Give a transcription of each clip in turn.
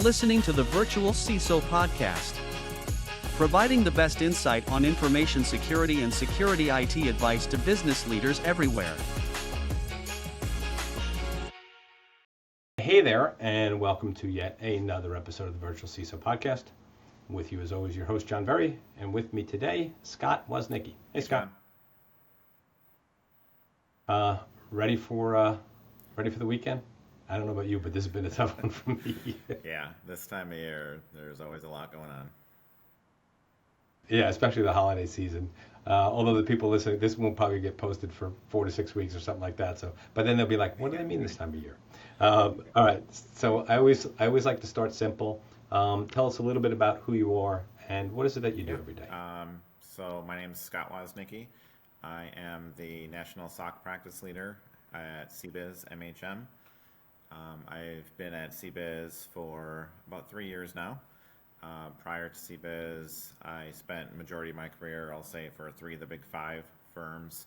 listening to the Virtual CISO Podcast, providing the best insight on information security and security IT advice to business leaders everywhere. Hey there, and welcome to yet another episode of the Virtual CISO Podcast. With you, as always, your host, John Verry, and with me today, Scott Woznicki. Hey, Scott. Ready for the weekend? I don't know about you, but this has been a tough one for me. Yeah, this time of year, there's always a lot going on. Yeah, especially the holiday season. Although the people listening, this won't probably get posted for 4 to 6 weeks or something like that. So, but then they'll be like, "What do they mean this time of year?" All right. So I always like to start simple. Tell us a little bit about who you are and what is it that you do every day. So my name is Scott Woznicki. I am the National SOC Practice Leader at CBiz MHM. I've been at CBiz for about 3 years now. Prior to CBiz, I spent majority of my career, I'll say, for 3 of the big 5 firms,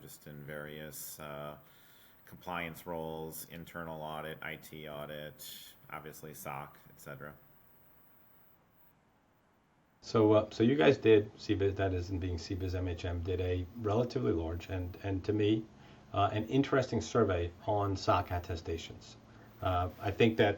just in various compliance roles, internal audit, IT audit, obviously SOC, etc. So you guys did CBiz, that is, in being CBiz MHM, did a relatively large and to me, an interesting survey on SOC attestations. I think that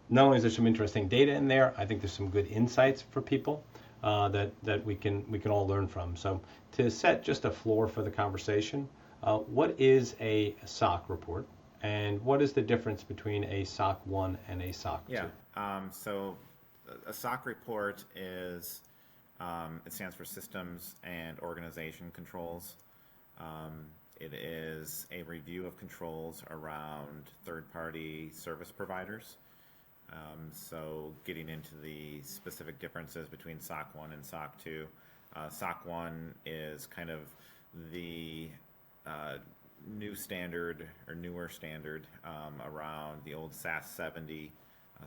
not only is there some interesting data in there, I think there's some good insights for people that we can all learn from. So to set just a floor for the conversation, what is a SOC report, and what is the difference between a SOC 1 and a SOC 2? So a SOC report is, it stands for Systems and Organization Controls. It is a review of controls around third-party service providers. So getting into the specific differences between SOC 1 and SOC 2. SOC 1 is kind of the new standard or newer standard around the old SAS 70.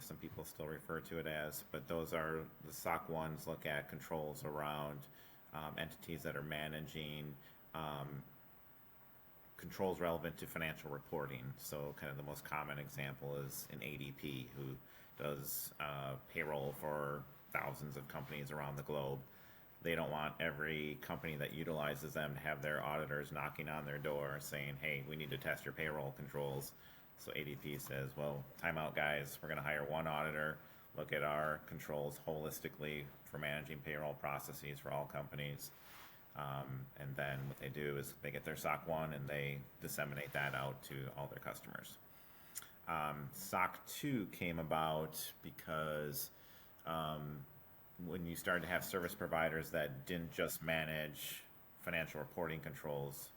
Some people still refer to it as, but those are the SOC 1s look at controls around entities that are managing controls relevant to financial reporting. So kind of the most common example is an ADP who does payroll for thousands of companies around the globe. They don't want every company that utilizes them to have their auditors knocking on their door saying, "Hey, we need to test your payroll controls." So ADP says, "Well, time out, guys. We're going to hire one auditor, look at our controls holistically for managing payroll processes for all companies." And then what they do is they get their SOC 1 and they disseminate that out to all their customers. SOC 2 came about because when you started to have service providers that didn't just manage financial reporting controls,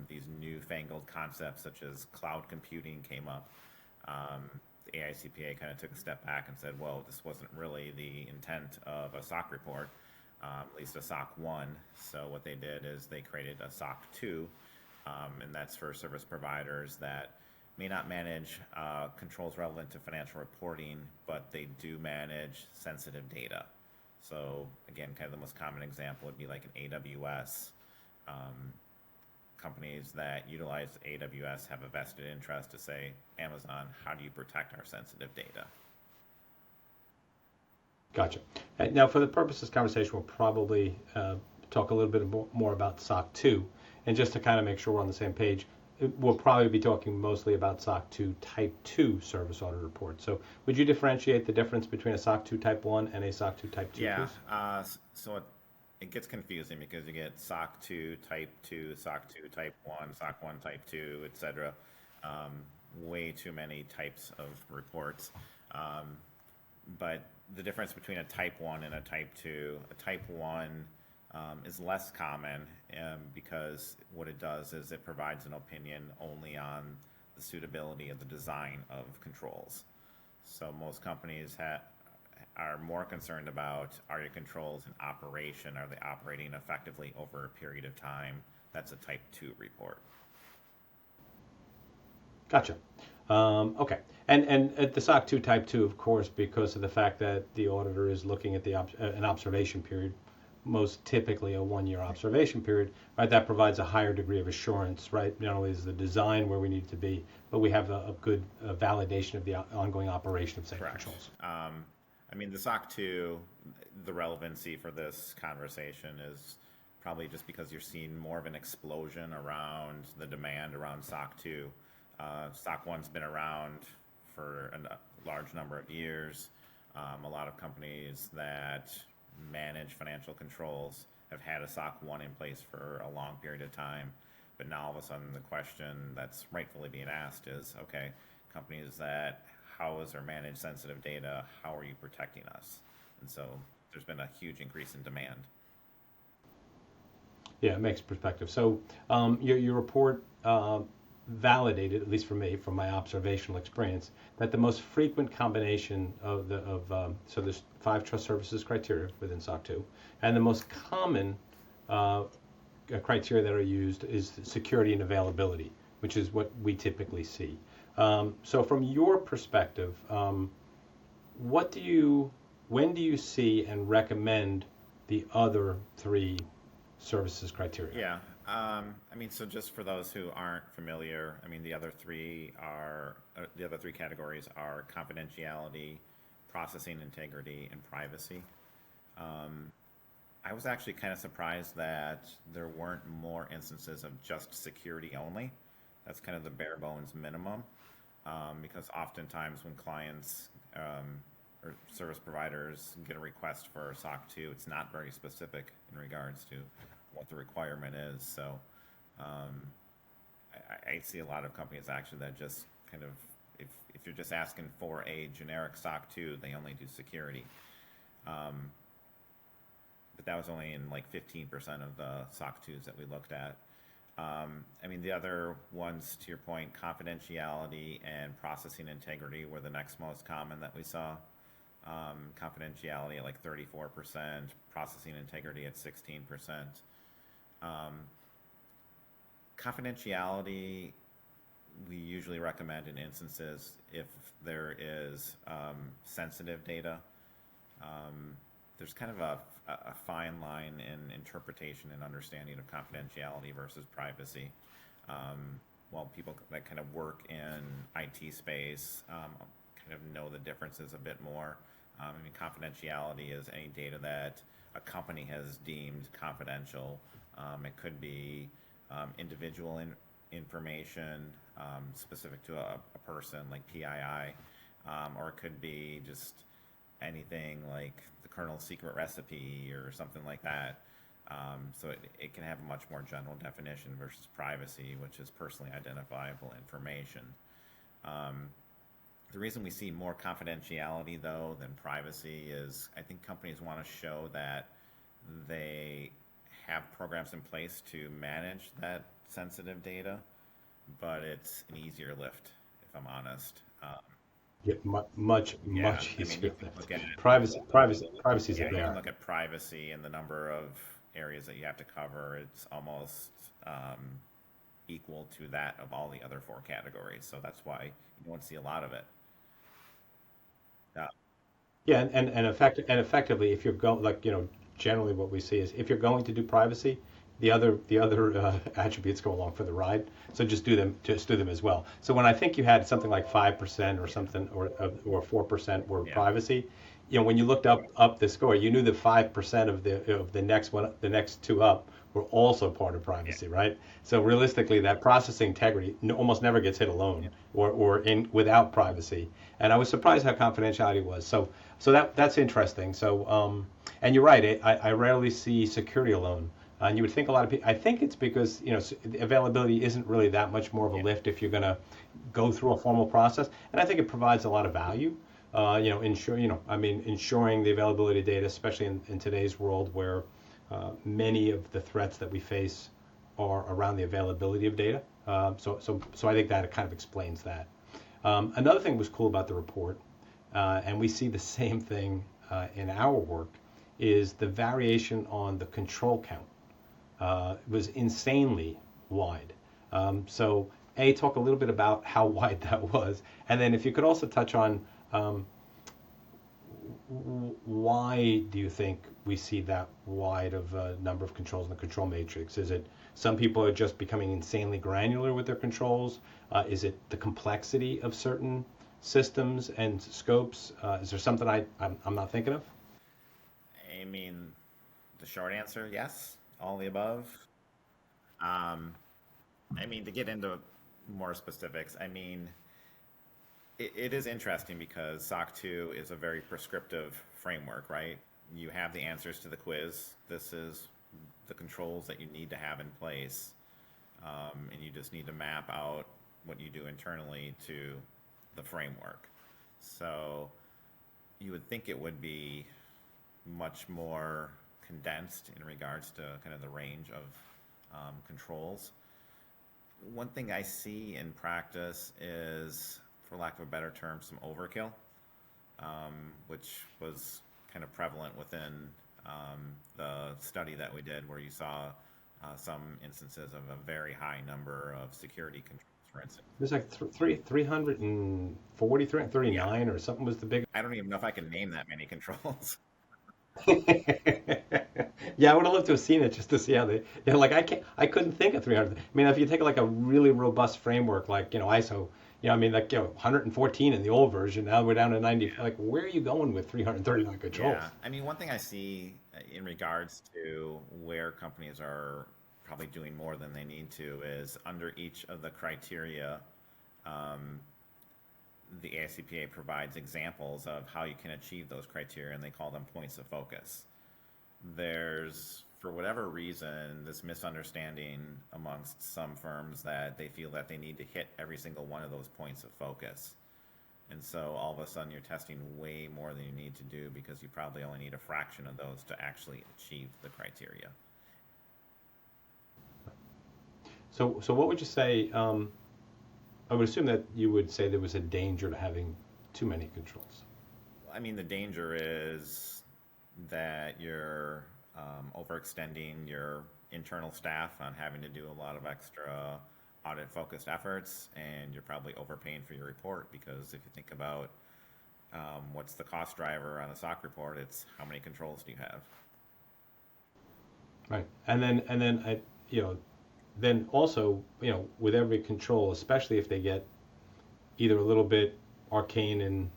these newfangled concepts such as cloud computing came up. The AICPA kind of took a step back and said, well, this wasn't really the intent of a SOC report, at least a SOC 1. So what they did is they created a SOC 2, and that's for service providers that may not manage controls relevant to financial reporting, but they do manage sensitive data. So again, kind of the most common example would be like an AWS. Companies that utilize AWS have a vested interest to say, Amazon, how do you protect our sensitive data? Gotcha. Now, for the purpose of this conversation, we'll probably talk a little bit more about SOC 2. And just to kind of make sure we're on the same page, we'll probably be talking mostly about SOC 2 Type 2 service audit report. So would you differentiate the difference between a SOC 2 Type 1 and a SOC 2 Type 2, please? So it gets confusing because you get SOC 2 Type 2, SOC 2 Type 1, SOC 1 Type 2, etc. Way too many types of reports. But the difference between a Type 1 and a Type 2, a Type 1 is less common because what it does is it provides an opinion only on the suitability of the design of controls. So most companies are more concerned about, are your controls in operation? Are they operating effectively over a period of time? That's a Type 2 report. Gotcha. Okay. And at the SOC 2 Type 2, of course, because of the fact that the auditor is looking at an observation period, most typically a 1-year observation period, right? That provides a higher degree of assurance, right? Not only is the design where we need to be, but we have a good validation of the ongoing operation of safe controls. I mean, the SOC 2, the relevancy for this conversation is probably just because you're seeing more of an explosion around the demand around SOC 2. SOC 1's been around for a large number of years. A lot of companies that manage financial controls have had a SOC 1 in place for a long period of time. But now all of a sudden the question that's rightfully being asked is, okay, companies that house or manage sensitive data, how are you protecting us? And so there's been a huge increase in demand. Yeah, it makes perspective. So your report validated, at least for me, from my observational experience, that the most frequent combination so there's 5 trust services criteria within SOC 2, and the most common criteria that are used is security and availability, which is what we typically see. So from your perspective, when do you see and recommend the other 3 services criteria? Yeah. I mean, so just for those who aren't familiar, I mean, the other three categories are confidentiality, processing integrity, and privacy. I was actually kind of surprised that there weren't more instances of just security only. That's kind of the bare bones minimum, because oftentimes when clients or service providers get a request for SOC 2, it's not very specific in regards to what the requirement is. So I see a lot of companies actually that just kind of, if you're just asking for a generic SOC 2, they only do security. But that was only in like 15% of the SOC 2s that we looked at. I mean, the other ones, to your point, confidentiality and processing integrity were the next most common that we saw. Confidentiality at like 34%, processing integrity at 16%. Confidentiality, we usually recommend in instances if there is sensitive data. There's kind of a fine line in interpretation and understanding of confidentiality versus privacy. While people that kind of work in IT space kind of know the differences a bit more. I mean, confidentiality is any data that a company has deemed confidential. It could be individual information specific to a person, like PII, or it could be just anything like the kernel's secret recipe or something like that. So it can have a much more general definition versus privacy, which is personally identifiable information. The reason we see more confidentiality, though, than privacy is I think companies want to show that they have programs in place to manage that sensitive data, but it's an easier lift, if I'm honest. Yeah, much easier. Look at Privacy is you there. can look at privacy and the number of areas that you have to cover. It's almost equal to that of all the other 4 categories. So that's why you don't see a lot of it. Yeah, and effectively, if you're going, generally what we see is if you're going to do privacy, the other attributes go along for the ride. So just do them as well. So when I think you had something like 5% or something, or 4% were privacy, when you looked up the score, you knew that 5% of the next 2 up were also part of privacy, right? So realistically, that processing integrity almost never gets hit alone or without privacy. And I was surprised how confidentiality was. So that's interesting. So and you're right. I rarely see security alone. And you would think a lot of people, I think it's because, availability isn't really that much more of a lift if you're going to go through a formal process. And I think it provides a lot of value, ensuring the availability of data, especially in today's world where many of the threats that we face are around the availability of data. So I think that kind of explains that. Another thing was cool about the report, and we see the same thing in our work, is the variation on the control count. Was insanely wide. So talk a little bit about how wide that was, and then if you could also touch on why do you think we see that wide of a number of controls in the control matrix? Is it some people are just becoming insanely granular with their controls? Is it the complexity of certain systems and scopes? Is there something I'm not thinking of? I mean, the short answer, yes, all the above. Um, I mean, to get into more specifics, I mean, it is interesting because SOC 2 is a very prescriptive framework, right? You have the answers to the quiz. This is the controls that you need to have in place. And you just need to map out what you do internally to the framework. So you would think it would be much more condensed in regards to kind of the range of controls. One thing I see in practice is, for lack of a better term, some overkill, which was kind of prevalent within the study that we did, where you saw some instances of a very high number of security controls, for instance. It was like 340, 339 or something was the big. I don't even know if I can name that many controls. Yeah, I would have loved to have seen it just to see how they, like I couldn't think of 300. I mean, if you take like a really robust framework like, ISO, I mean, like, 114 in the old version, now we're down to 90. Like, where are you going with 339 controls? Yeah, I mean, one thing I see in regards to where companies are probably doing more than they need to is under each of the criteria, the AICPA provides examples of how you can achieve those criteria, and they call them points of focus. There's, for whatever reason, this misunderstanding amongst some firms that they feel that they need to hit every single one of those points of focus. And so all of a sudden you're testing way more than you need to do because you probably only need a fraction of those to actually achieve the criteria. So what would you say? I would assume that you would say there was a danger to having too many controls. I mean, the danger is that you're overextending your internal staff on having to do a lot of extra audit-focused efforts, and you're probably overpaying for your report because if you think about what's the cost driver on a SOC report, it's how many controls do you have? Right, and then then also, with every control, especially if they get either a little bit arcane and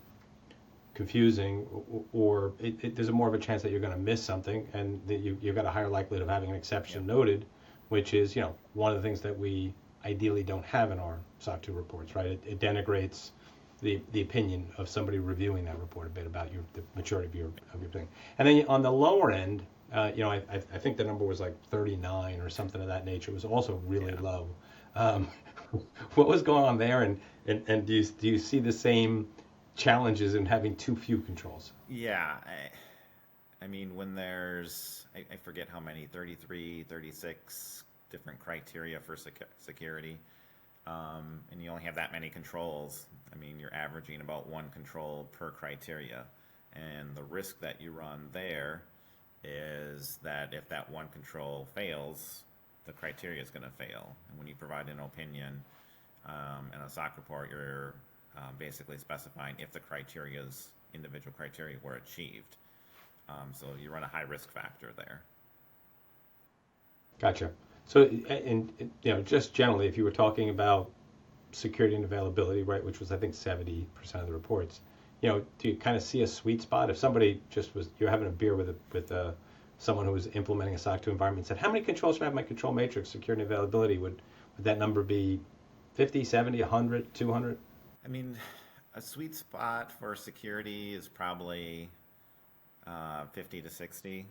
confusing, or there's more of a chance that you're going to miss something, and that you've got a higher likelihood of having an exception noted, which is, one of the things that we ideally don't have in our SOC 2 reports, right? It denigrates the opinion of somebody reviewing that report a bit about the maturity of your thing. And then on the lower end, I think the number was like 39 or something of that nature. It was also really low. What was going on there, and do you see the same challenges in having too few controls? Yeah, I mean, when there's, I forget how many, 33, 36 different criteria for security, and you only have that many controls, I mean, you're averaging about one control per criteria. And the risk that you run there is that if that one control fails, the criteria is going to fail. And when you provide an opinion in a SOC report, you're basically specifying if the individual criteria were achieved. So you run a high risk factor there. Gotcha. So, and just generally, if you were talking about security and availability, right, which was I think 70% of the reports, do you kind of see a sweet spot? If somebody you're having a beer with someone who was implementing a SOC 2 environment and said, how many controls should I have in my control matrix, security and availability? Would that number be 50, 70, 100, 200? I mean, a sweet spot for security is probably 50 to 60.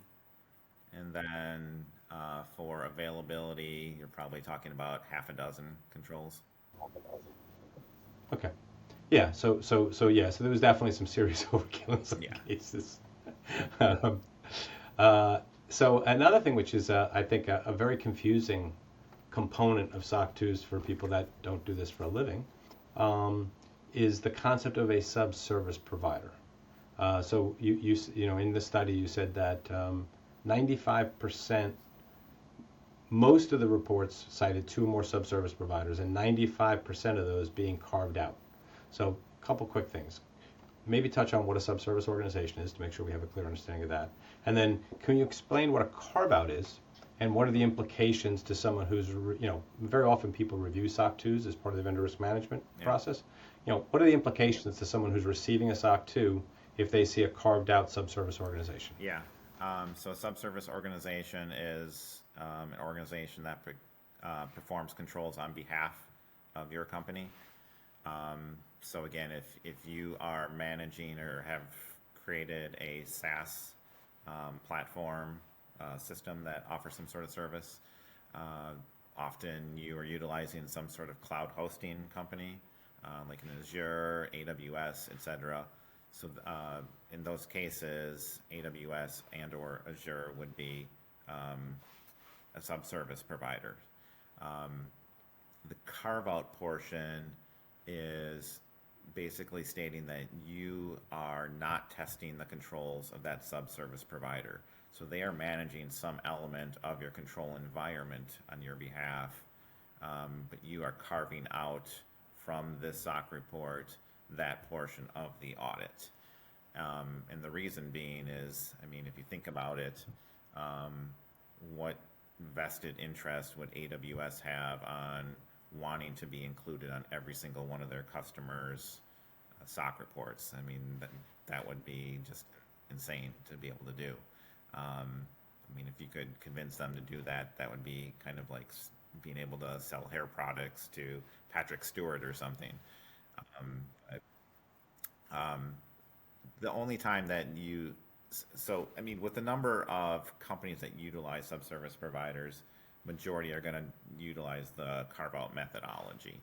And then for availability, you're probably talking about half a dozen controls. Okay. Yeah, so there was definitely some serious overkill in some cases. So another thing, which is I think a very confusing component of SOC 2s for people that don't do this for a living, is the concept of a subservice provider. So you in the study you said that 95%, most of the reports cited two or more subservice providers, and 95% of those being carved out. So a couple quick things. maybe touch on what a subservice organization is to make sure we have a clear understanding of that. And then can you explain what a carve-out is and what are the implications to someone who's, very often people review SOC 2s as part of the vendor risk management process. What are the implications to someone who's receiving a SOC 2 if they see a carved out subservice organization? Yeah. So a subservice organization is an organization that performs controls on behalf of your company. So again, if you are managing or have created a SaaS platform system that offers some sort of service, often you are utilizing some sort of cloud hosting company, like an Azure, AWS, etc. So in those cases, AWS and or Azure would be a subservice provider. The carve-out portion is basically stating that you are not testing the controls of that subservice provider. So they are managing some element of your control environment on your behalf, but you are carving out from this SOC report that portion of the audit. And the reason being is, if you think about it, what vested interest would AWS have on wanting to be included on every single one of their customers' SOC reports? That would be just insane to be able to do. If you could convince them to do that, that would be kind of like being able to sell hair products to Patrick Stewart or something. The only time that with the number of companies that utilize subservice providers, majority are going to utilize the carve-out methodology.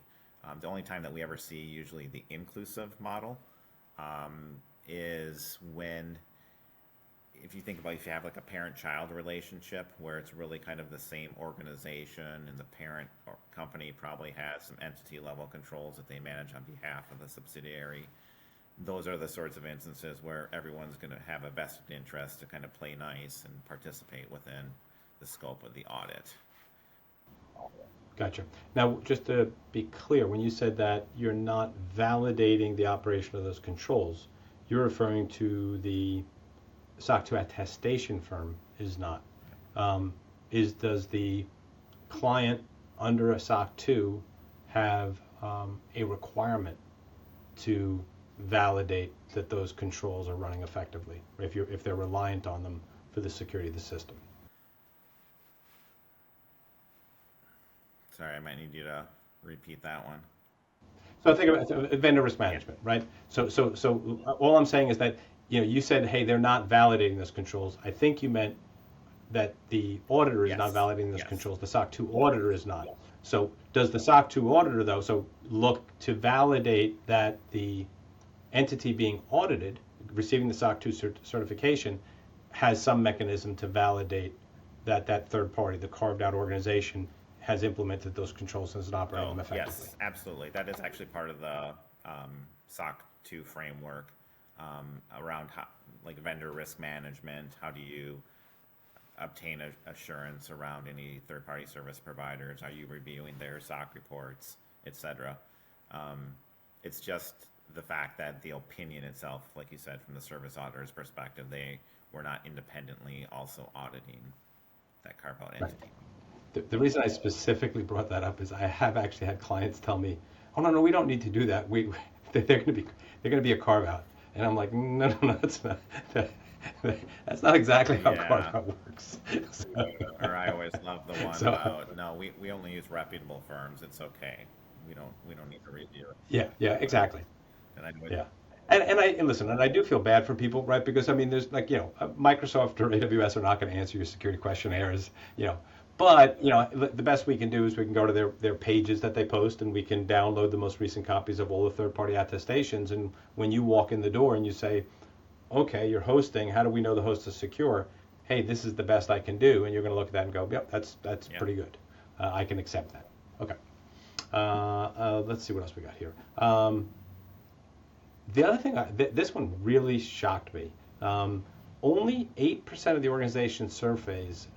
The only time that we ever see usually the inclusive model is when, if you think about if you have like a parent-child relationship where it's really kind of the same organization and the parent or company probably has some entity-level controls that they manage on behalf of the subsidiary. Those are the sorts of instances where everyone's going to have a vested interest to kind of play nice and participate within the scope of the audit. Gotcha. Now, just to be clear, when you said that you're not validating the operation of those controls, you're referring to the SOC 2 attestation firm is not. Does the client under a SOC 2 have a requirement to validate that those controls are running effectively, if they're reliant on them for the security of the system? Sorry, I might need you to repeat that one. So think about vendor risk management, right? So all I'm saying is that you said, hey, they're not validating those controls. I think you meant that the auditor is not validating those controls. The SOC 2 auditor is not. So does the SOC 2 auditor, though, look to validate that the entity being audited, receiving the SOC 2 certification, has some mechanism to validate that that third party, the carved out organization, has implemented those controls and is operating them effectively? Yes, absolutely. That is actually part of the SOC 2 framework around vendor risk management. How do you obtain assurance around any third-party service providers? Are you reviewing their SOC reports, etc.? It's just the fact that the opinion itself, like you said, from the service auditor's perspective, they were not independently also auditing that carve-out entity. Right. The reason I specifically brought that up is I have actually had clients tell me, "Oh no, we don't need to do that. They're going to be a carve out," and I'm like, "No, that's not. That's not exactly how carve out works." Or I always love the one about, "No, we only use reputable firms. It's okay. We don't need to review it." Yeah, exactly. And I yeah. And listen, and I do feel bad for people, right? Because there's Microsoft or AWS are not going to answer your security questionnaires, But, the best we can do is we can go to their pages that they post, and we can download the most recent copies of all the third-party attestations. And when you walk in the door and you say, okay, you're hosting, how do we know the host is secure? Hey, this is the best I can do. And you're going to look at that and go, yep, that's pretty good. I can accept that. Okay. Let's see what else we got here. The other thing, this one really shocked me. Only 8% of the organization surveys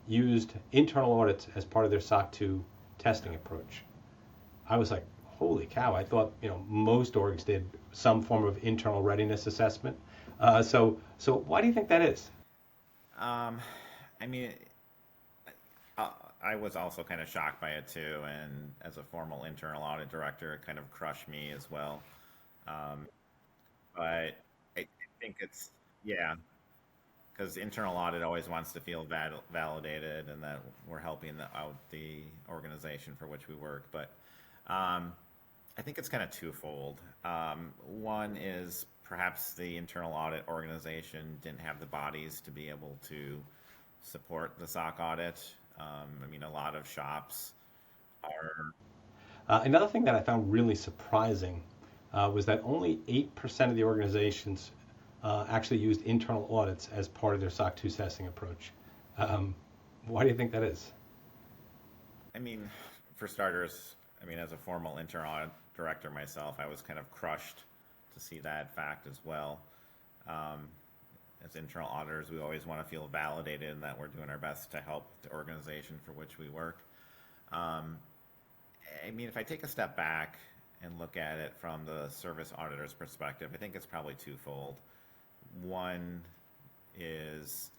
used internal audits as part of their SOC 2 testing approach. I was like, holy cow, I thought, most orgs did some form of internal readiness assessment. So why do you think that is? Um, I mean, I was also kind of shocked by it too, and as a formal internal audit director, it kind of crushed me as well. Um, but I think it's, yeah, because internal audit always wants to feel validated and that we're helping out the organization for which we work. But um, I think it's kind of twofold. One is perhaps the internal audit organization didn't have the bodies to be able to support the SOC audit. I mean, a lot of shops are. Another thing that I found really surprising was that only 8% of the organizations actually used internal audits as part of their SOC 2 testing approach. Why do you think that is? I mean, for starters, I mean, as a formal internal audit director myself, I was kind of crushed to see that fact as well. Um, as internal auditors, we always want to feel validated and that we're doing our best to help the organization for which we work. I mean, if I take a step back and look at it from the service auditor's perspective, I think it's probably twofold. One is,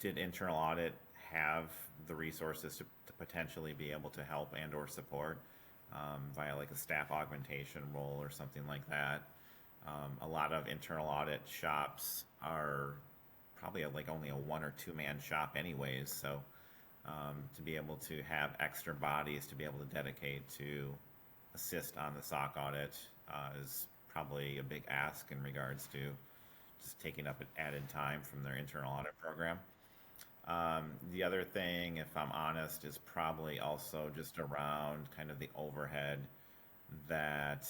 did internal audit have the resources to potentially be able to help and or support via like a staff augmentation role or something like that? A lot of internal audit shops are probably like only a 1 or 2 man shop anyways, so to be able to have extra bodies to be able to dedicate to assist on the SOC audit is probably a big ask in regards to just taking up added time from their internal audit program. The other thing, if I'm honest, is probably also just around kind of the overhead that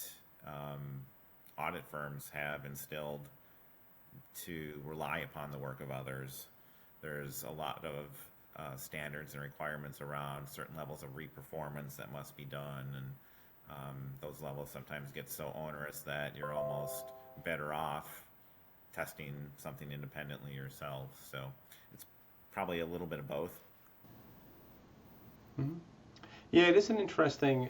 audit firms have instilled to rely upon the work of others. There's a lot of standards and requirements around certain levels of re-performance that must be done, and those levels sometimes get so onerous that you're almost better off testing something independently yourself. So it's probably a little bit of both. Mm-hmm. Yeah, it is an interesting.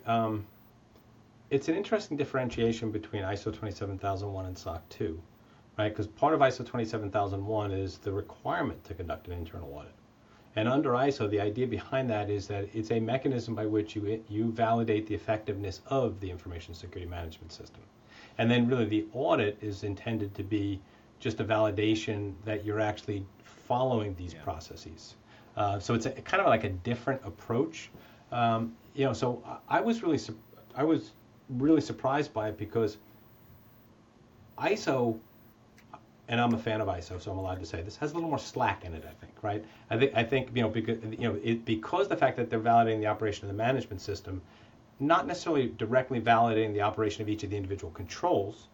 It's an interesting differentiation between ISO 27001 and SOC 2, right? Because part of ISO 27001 is the requirement to conduct an internal audit. And under ISO, the idea behind that is that it's a mechanism by which you validate the effectiveness of the information security management system. And then really the audit is intended to be just a validation that you're actually following these processes. So it's kind of like a different approach. So I was really surprised by it because ISO, and I'm a fan of ISO, so I'm allowed to say this, has a little more slack in it, I think, right? I think because the fact that they're validating the operation of the management system, not necessarily directly validating the operation of each of the individual controls.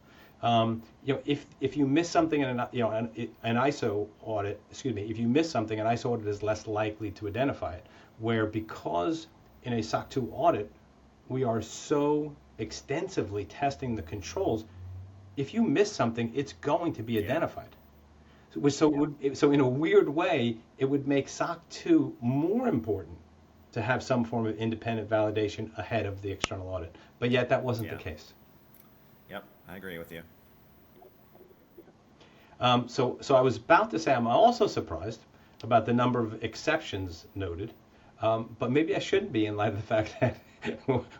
If you miss something in an ISO audit, if you miss something, an ISO audit is less likely to identify it. Where because in a SOC 2 audit, we are so extensively testing the controls, if you miss something, it's going to be identified. So in a weird way, it would make SOC 2 more important to have some form of independent validation ahead of the external audit. But yet that wasn't the case. Yep, I agree with you. So I was about to say I'm also surprised about the number of exceptions noted, but maybe I shouldn't be in light of the fact that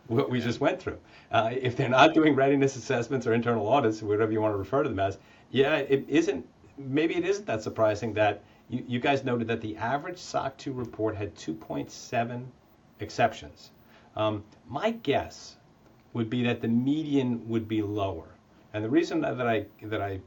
what we just went through. If they're not doing readiness assessments or internal audits, whatever you want to refer to them as, maybe it isn't that surprising that you guys noted that the average SOC 2 report had 2.7 exceptions. My guess would be that the median would be lower. And the reason that I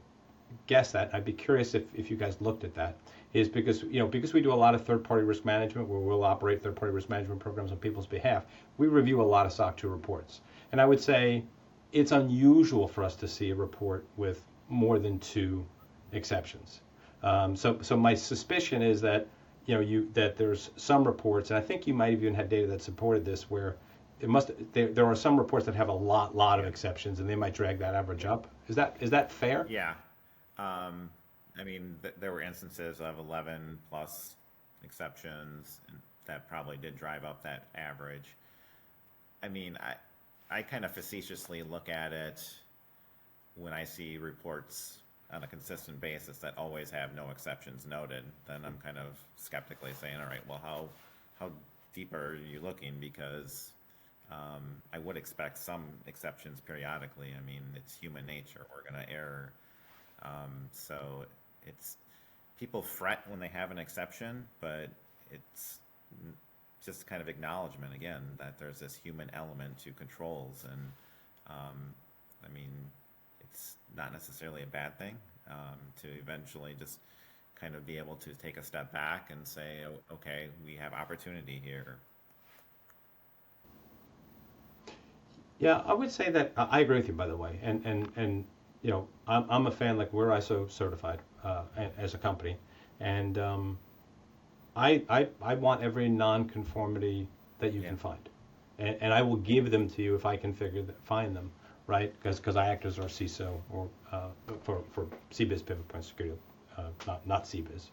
guess that, I'd be curious if you guys looked at that, is because we do a lot of third-party risk management where we'll operate third-party risk management programs on people's behalf. We review a lot of SOC 2 reports. And I would say it's unusual for us to see a report with more than 2 exceptions. So my suspicion is that that there's some reports, and I think you might have even had data that supported this, where there are some reports that have a lot of exceptions, and they might drag that average up. Is that fair? Yeah. I mean, there were instances of 11 plus exceptions, and that probably did drive up that average. I mean, I kind of facetiously look at it when I see reports on a consistent basis that always have no exceptions noted. Then I'm kind of skeptically saying, all right, well, how deep are you looking? Because I would expect some exceptions periodically. I mean, it's human nature. We're going to err. So it's people fret when they have an exception, but it's just kind of acknowledgement again that there's this human element to controls, and I mean, it's not necessarily a bad thing to eventually just kind of be able to take a step back and say, oh, okay, we have opportunity here. Yeah, I would say that I agree with you, by the way, and you know, I'm a fan, like we're ISO certified as a company, and I want every non-conformity that you can find, and I will give them to you if I can find them, right? Because I act as our CISO or for CBIZ pivot point security, not CBIZ.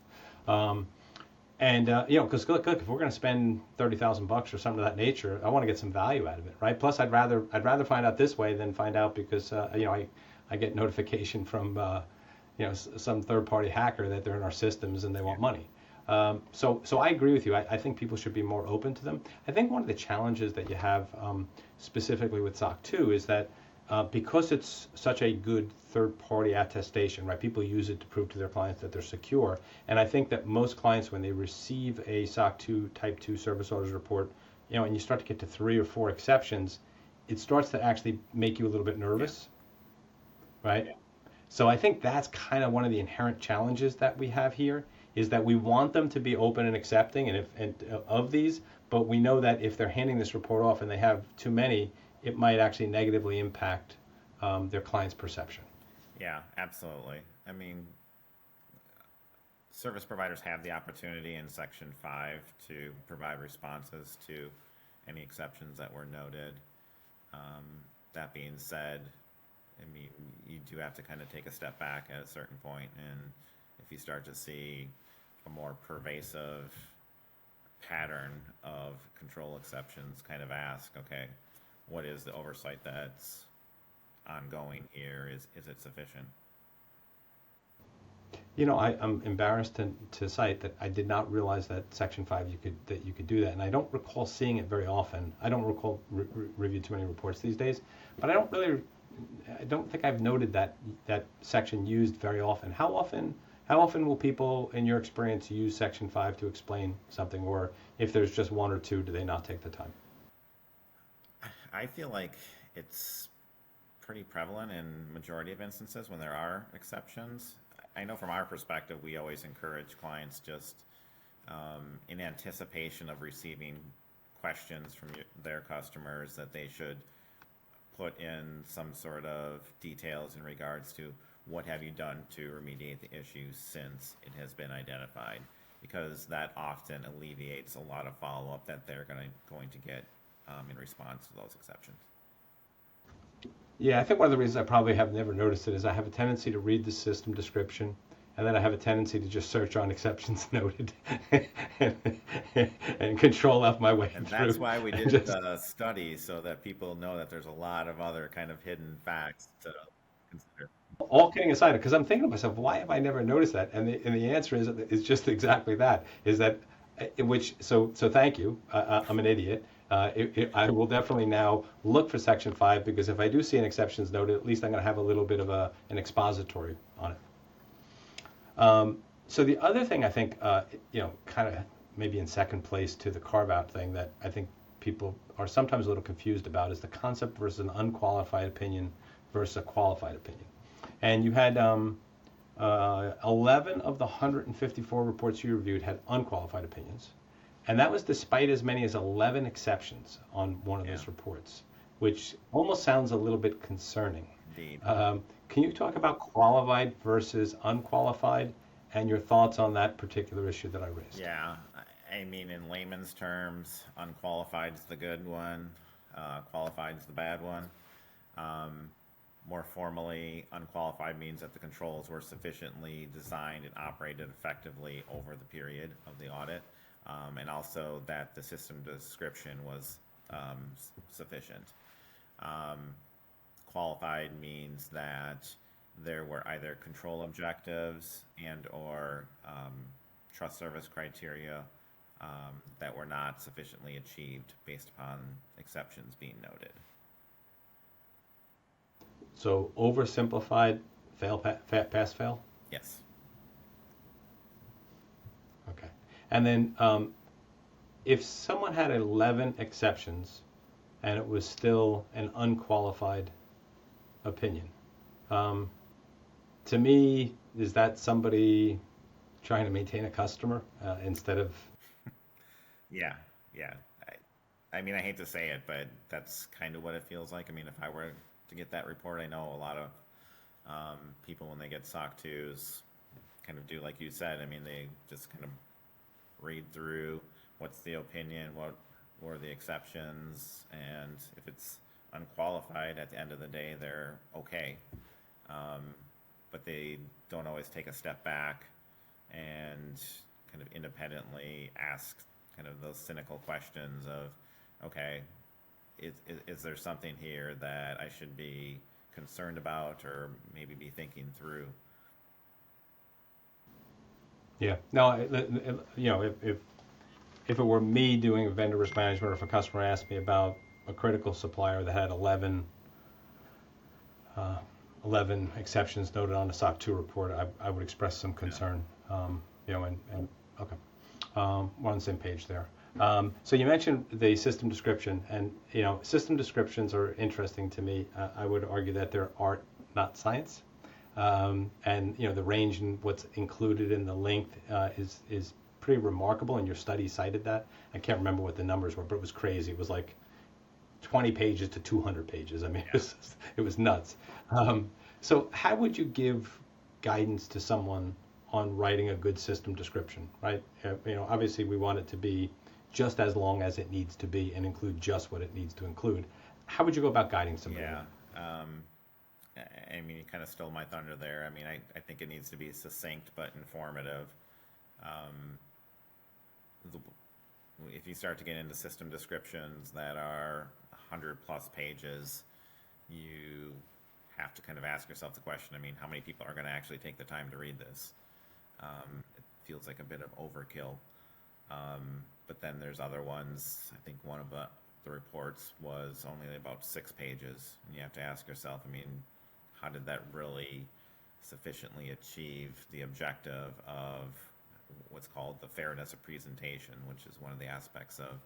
And you know, because look, if we're going to spend $30,000 or something of that nature, I want to get some value out of it, right? Plus, I'd rather find out this way than find out because you know, I get notification from you know, some third-party hacker that they're in our systems and they want money. So I agree with you. I think people should be more open to them. I think one of the challenges that you have specifically with SOC 2 is that because it's such a good third-party attestation, right? People use it to prove to their clients that they're secure. And I think that most clients, when they receive a SOC 2 Type 2 service orders report, you know, and you start to get to 3 or 4 exceptions, it starts to actually make you a little bit nervous, right? So I think that's kind of one of the inherent challenges that we have here, is that we want them to be open and accepting of these, but we know that if they're handing this report off and they have too many, it might actually negatively impact their client's perception. Yeah, absolutely. I mean, service providers have the opportunity in Section 5 to provide responses to any exceptions that were noted. That being said, I mean, you do have to kind of take a step back at a certain point, and if you start to see a more pervasive pattern of control exceptions, kind of ask, okay, what is the oversight that's ongoing here? Is it sufficient? You know, I'm embarrassed to cite that I did not realize that Section 5 you could do that, and I don't recall seeing it very often. I don't recall review too many reports these days, but I don't think I've noted that section used very often. How often will people, in your experience, use Section 5 to explain something, or if there's just one or two, do they not take the time? I feel like it's pretty prevalent in majority of instances when there are exceptions. I know from our perspective, we always encourage clients just in anticipation of receiving questions from their customers that they should put in some sort of details in regards to what have you done to remediate the issue since it has been identified, because that often alleviates a lot of follow-up that they're going to get in response to those exceptions. Yeah, I think one of the reasons I probably have never noticed it is I have a tendency to read the system description, and then I have a tendency to just search on exceptions noted and control F my way and through. And that's why we did the study, so that people know that there's a lot of other kind of hidden facts to consider. All kidding aside, because I'm thinking to myself, why have I never noticed that? And the answer is just exactly that. Is that so thank you. I'm an idiot. I will definitely now look for Section 5, because if I do see an exceptions noted, at least I'm going to have a little bit of an expository on it. So the other thing I think, you know, kind of maybe in second place to the carve-out thing that I think people are sometimes a little confused about is the concept versus an unqualified opinion versus a qualified opinion. And you had 11 of the 154 reports you reviewed had unqualified opinions. And that was despite as many as 11 exceptions on one of those reports, which almost sounds a little bit concerning. Indeed. Can you talk about qualified versus unqualified and your thoughts on that particular issue that I raised? Yeah, I mean, in layman's terms, unqualified is the good one, qualified is the bad one. More formally, unqualified means that the controls were sufficiently designed and operated effectively over the period of the audit. And also that the system description was sufficient. Qualified means that there were either control objectives and or trust service criteria that were not sufficiently achieved based upon exceptions being noted. So oversimplified, fail, pass, fail? Yes. Okay. And then if someone had 11 exceptions and it was still an unqualified opinion, to me, is that somebody trying to maintain a customer instead of... Yeah. I mean, I hate to say it, but that's kind of what it feels like. I mean, if I were to get that report, I know a lot of people, when they get SOC 2s, kind of do like you said. I mean, they just kind of read through what's the opinion, what were the exceptions, and if it's unqualified, at the end of the day, they're okay. But they don't always take a step back and kind of independently ask kind of those cynical questions of, okay, is there something here that I should be concerned about or maybe be thinking through? Yeah. No, if it were me doing vendor risk management, or if a customer asked me about a critical supplier that had 11 exceptions noted on the SOC 2 report, I would express some concern. Okay. We're on the same page there. So you mentioned the system description, and system descriptions are interesting to me. I would argue that they're art, not science. And the range in what's included in the length is pretty remarkable, and your study cited that. I can't remember what the numbers were, but it was crazy. It was like 20 pages to 200 pages. I mean, it was nuts. So how would you give guidance to someone on writing a good system description, right? Obviously we want it to be just as long as it needs to be and include just what it needs to include. How would you go about guiding somebody? Yeah. I mean, you kind of stole my thunder there. I mean, I think it needs to be succinct but informative. If you start to get into system descriptions that are 100 plus pages, you have to kind of ask yourself the question, I mean, how many people are going to actually take the time to read this? It feels like a bit of overkill. But then there's other ones. I think one of the reports was only about 6 pages. And you have to ask yourself, I mean, how did that really sufficiently achieve the objective of what's called the fairness of presentation, which is one of the aspects of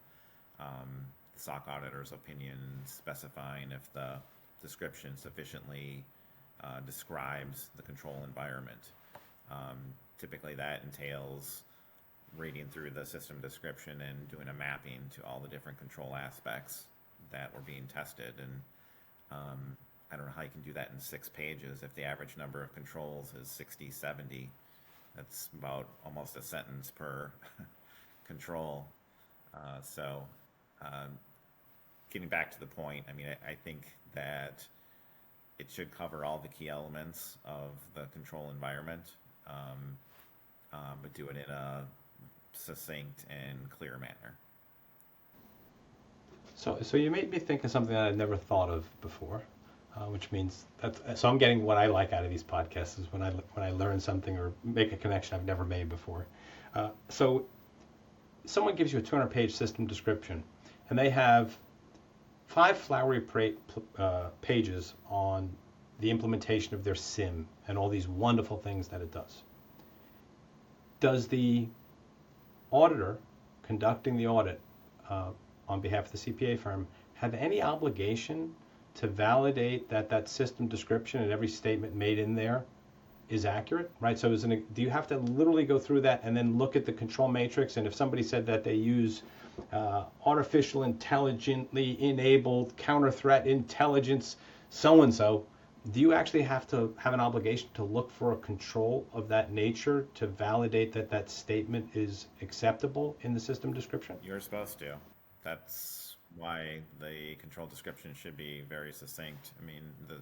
the SOC auditor's opinion, specifying if the description sufficiently describes the control environment. Typically that entails reading through the system description and doing a mapping to all the different control aspects that were being tested. And I don't know how you can do that in 6 pages if the average number of controls is 60, 70. That's about almost a sentence per control. So getting back to the point, I mean, I think that it should cover all the key elements of the control environment, but do it in a succinct and clear manner. So you made me think of something that I'd never thought of before, which means so I'm getting what I like out of these podcasts is when I learn something or make a connection I've never made before. So someone gives you a 200-page system description, and they have 5 flowery pages on the implementation of their SIM and all these wonderful things that it does. Does the auditor conducting the audit on behalf of the CPA firm have any obligation to validate that system description and every statement made in there is accurate, right? So do you have to literally go through that and then look at the control matrix? And if somebody said that they use artificial intelligently enabled counter threat intelligence so-and-so, do you actually have to have an obligation to look for a control of that nature to validate that statement is acceptable in the system description? You're supposed to. That's why the control description should be very succinct. I mean, the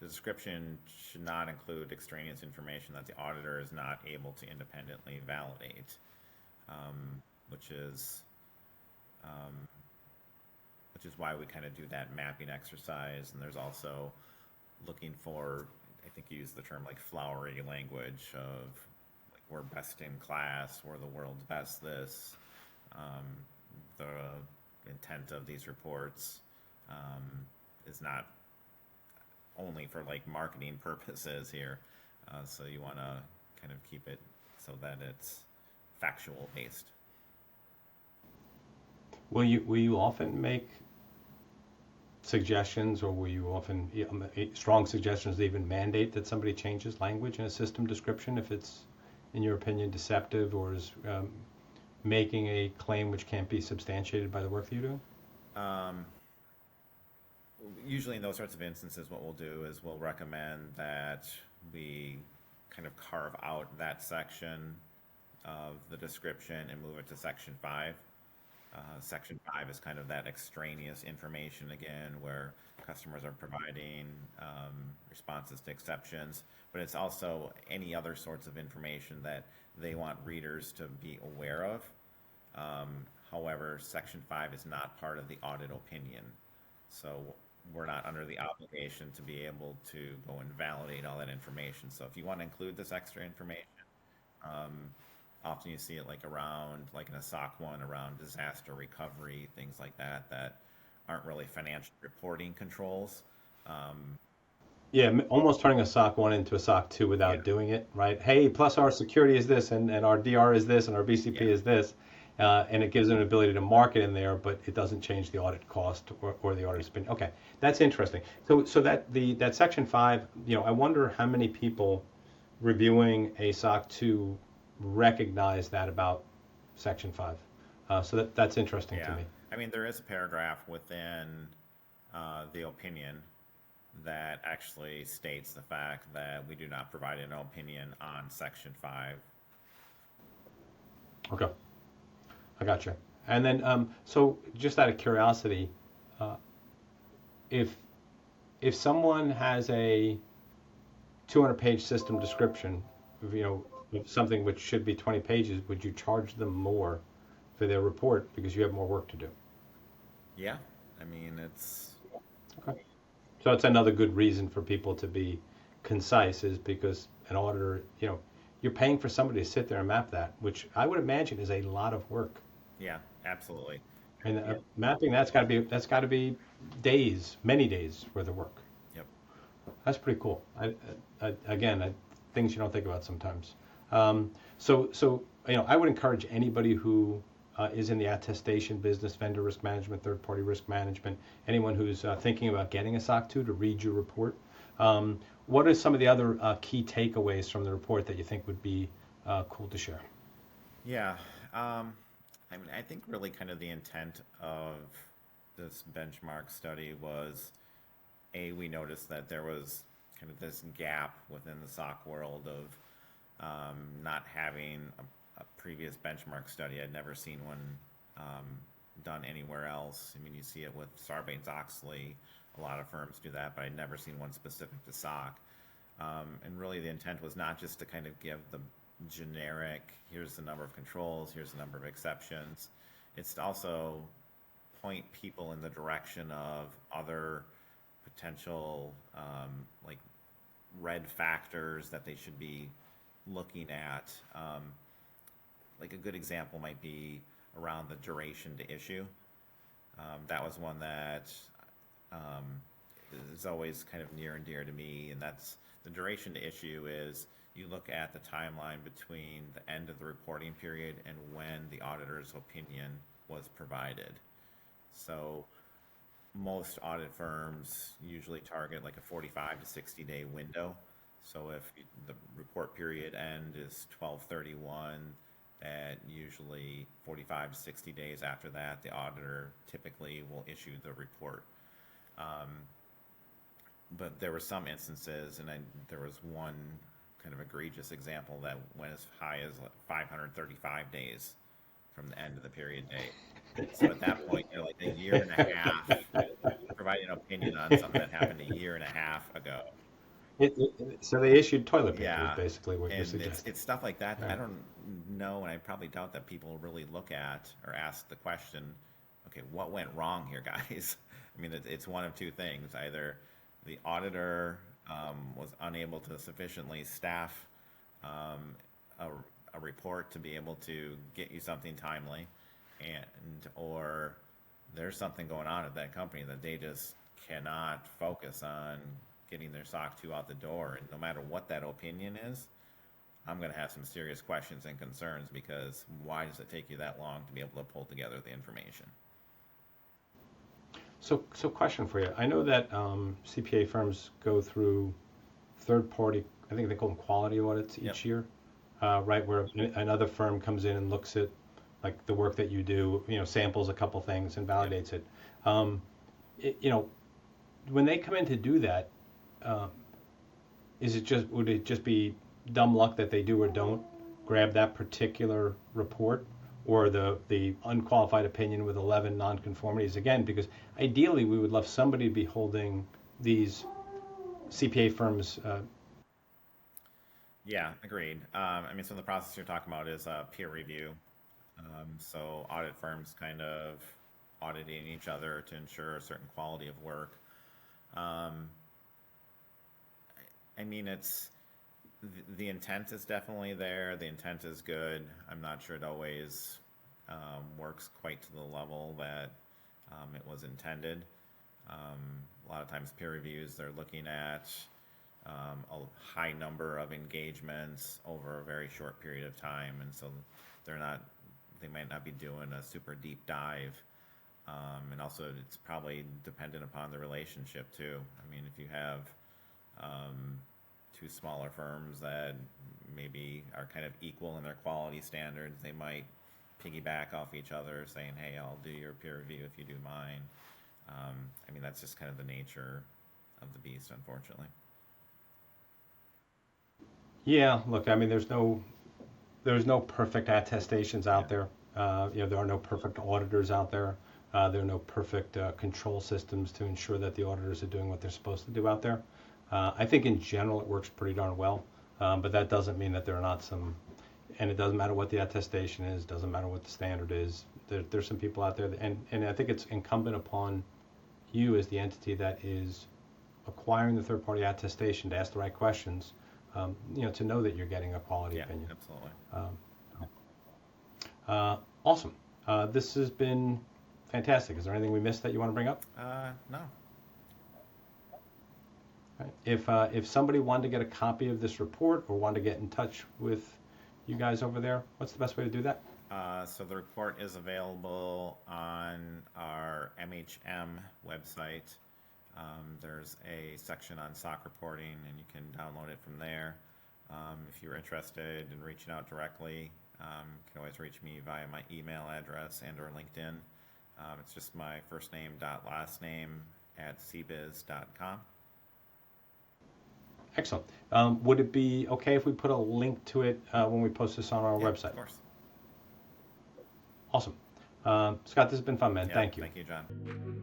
description should not include extraneous information that the auditor is not able to independently validate, which is which is why we kind of do that mapping exercise. And there's also looking for, I think you use the term like flowery language of like, we're best in class, we're the world's best this. The intent of these reports is not only for like marketing purposes here. So you want to kind of keep it so that it's factual based. Will you often make suggestions, or will you often strong suggestions to even mandate that somebody changes language in a system description if it's, in your opinion, deceptive or is making a claim which can't be substantiated by the work that you're doing? Usually in those sorts of instances, what we'll do is we'll recommend that we kind of carve out that section of the description and move it to Section 5. Section 5 is kind of that extraneous information again, where customers are providing responses to exceptions, but it's also any other sorts of information that they want readers to be aware of. However, Section 5 is not part of the audit opinion, so we're not under the obligation to be able to go and validate all that information. So if you want to include this extra information, often you see it like around, like in a SOC 1, around disaster recovery, things like that, that aren't really financial reporting controls. Yeah, almost turning a SOC 1 into a SOC 2 without doing it, right? Hey, plus our security is this, and our DR is this, and our BCP is this. And it gives them an ability to mark it in there, but it doesn't change the audit cost or the audit spend. Okay, that's interesting. So that Section 5, I wonder how many people reviewing a SOC 2 recognize that about Section 5. So that's interesting to me. I mean, there is a paragraph within the opinion that actually states the fact that we do not provide an opinion on Section 5. Okay. I gotcha. And then, so just out of curiosity, if someone has a 200-page system description, something which should be 20 pages, would you charge them more for their report because you have more work to do? Yeah, I mean, it's... Okay. So it's another good reason for people to be concise, is because an auditor, you're paying for somebody to sit there and map that, which I would imagine is a lot of work. Yeah, absolutely. And mapping, that's got to be days, many days worth of work. Yep. That's pretty cool. Things you don't think about sometimes. So I would encourage anybody who is in the attestation business, vendor risk management, third-party risk management, anyone who's thinking about getting a SOC 2 to read your report. What are some of the other key takeaways from the report that you think would be cool to share? Yeah. I think really kind of the intent of this benchmark study was, we noticed that there was kind of this gap within the SOC world of not having a previous benchmark study. I'd never seen one done anywhere else. I mean, you see it with Sarbanes-Oxley. A lot of firms do that, but I'd never seen one specific to SOC. And really the intent was not just to kind of give the generic, here's the number of controls, here's the number of exceptions. It's to also point people in the direction of other potential like red factors that they should be looking at. Like a good example might be around the duration to issue. That was one that is always kind of near and dear to me, and that's the duration to issue is you look at the timeline between the end of the reporting period and when the auditor's opinion was provided. So most audit firms usually target like a 45 to 60 day window. So if the report period end is 12/31, that usually 45 to 60 days after that, the auditor typically will issue the report. But there were some instances, and there was one kind of egregious example that went as high as like 535 days from the end of the period date. So at that point, you're like a year and a half providing an opinion on something that happened a year and a half ago. So they issued toilet paper, is basically what you're suggesting. It's stuff like that. I don't know, and I probably doubt that people really look at or ask the question, okay, what went wrong here, guys? I mean, it's one of two things. Either the auditor was unable to sufficiently staff a report to be able to get you something timely, or there's something going on at that company that they just cannot focus on getting their SOC 2 out the door. And no matter what that opinion is, I'm going to have some serious questions and concerns, because why does it take you that long to be able to pull together the information? So question for you. I know that CPA firms go through third-party, I think they call them quality audits each year, right? Where another firm comes in and looks at like the work that you do, samples a couple things and validates it. When they come in to do that, would it just be dumb luck that they do or don't grab that particular report, or the unqualified opinion with 11 nonconformities? Again, because ideally we would love somebody to be holding these CPA firms. Yeah, agreed. So the process you're talking about is peer review. So audit firms kind of auditing each other to ensure a certain quality of work. It's the intent is definitely there. The intent is good. I'm not sure it always works quite to the level that it was intended. A lot of times peer reviews, they're looking at a high number of engagements over a very short period of time, and so they might not be doing a super deep dive. And also it's probably dependent upon the relationship too. If you have two smaller firms that maybe are kind of equal in their quality standards, they might piggyback off each other saying, hey, I'll do your peer review if you do mine. That's just kind of the nature of the beast, unfortunately. Yeah, look, there's no perfect attestations out there. There are no perfect auditors out there. There are no perfect control systems to ensure that the auditors are doing what they're supposed to do out there. I think in general it works pretty darn well, but that doesn't mean that there are not some, and it doesn't matter what the attestation is, doesn't matter what the standard is. There's some people out there, and I think it's incumbent upon you as the entity that is acquiring the third-party attestation to ask the right questions, to know that you're getting a quality opinion. Absolutely. Awesome. This has been fantastic. Is there anything we missed that you want to bring up? No. Right. If somebody wanted to get a copy of this report or wanted to get in touch with you guys over there, what's the best way to do that? So the report is available on our MHM website. There's a section on SOC reporting, and you can download it from there. If you're interested in reaching out directly, you can always reach me via my email address and or LinkedIn. It's just my first name dot last name @cbiz.com. Excellent. Would it be okay if we put a link to it when we post this on our website? Of course. Awesome. Scott, this has been fun, man. Yeah, Thank you. Thank you, John.